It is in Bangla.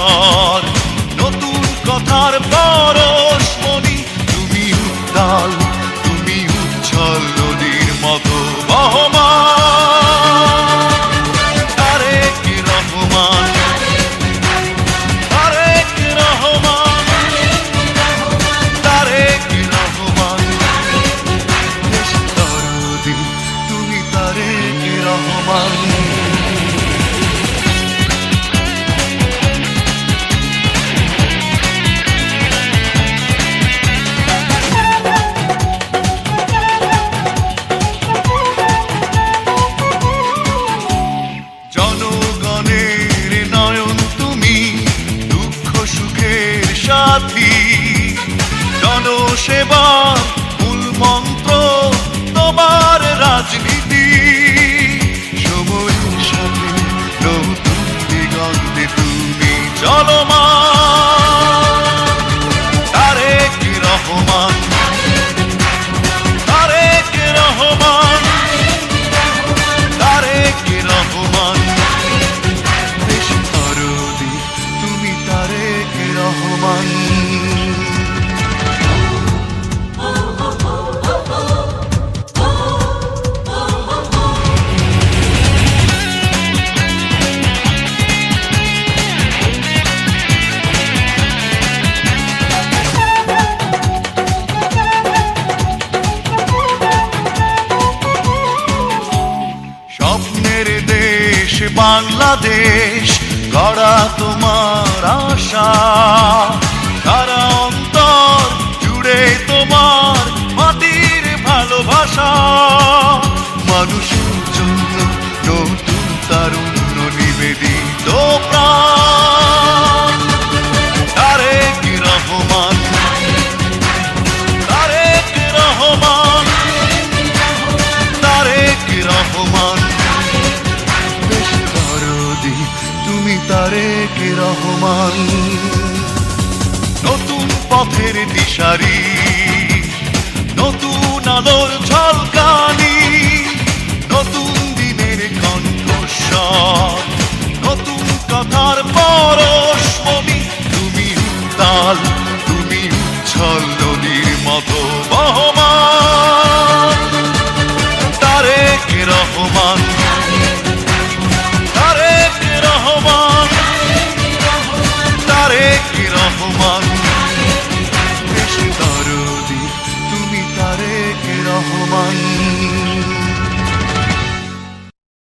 স্বর, নতুন কথার পরশমণি। তুমি উত্তাল, তুমি উচ্ছল নদীর মতো বহমান। তারেক রহমান, তারেক রহমান, তারেক রহমান। দেশ দরদি তুমি তারেক রহমান। জনগণের নয়ন তুমি, দুঃখ সুখের সাথী। জনসেবার মূল মন্ত্র তোমার রাজনীতি। সময়ের সাথে নতুন দিগন্তে তুমি চলমান। তারেক রহমান, তারেক রহমান, তারেক রহমান। দেশ দরদি তুমি তারেক রহমান। স্বপ্নের দেশ বাংলাদেশ গড়া তোমার আশা। সারা অন্তর জুড়ে তোমার মাটির ভালোবাসা। মানুষের জন্য নতুন তারুণ্য নিবেদিত প্রাণ। তারেক রহমান, তারেক রহমান, তারেক রহমান। দেশ দরদি তুমি তারেক রহমান। নতুন পথের দিশারি, নতুন আলোর ঝলকানি, নতুন দিনের কণ্ঠস্বর, নতুন কথার পরশমণি। তুমি উত্তাল, তুমি উচ্ছল নদীর মতো বহমান। তারেক রহমান, তারেক রহমান, তারেক রহমান। দেশ দরদি তুমি তারেক রহমান।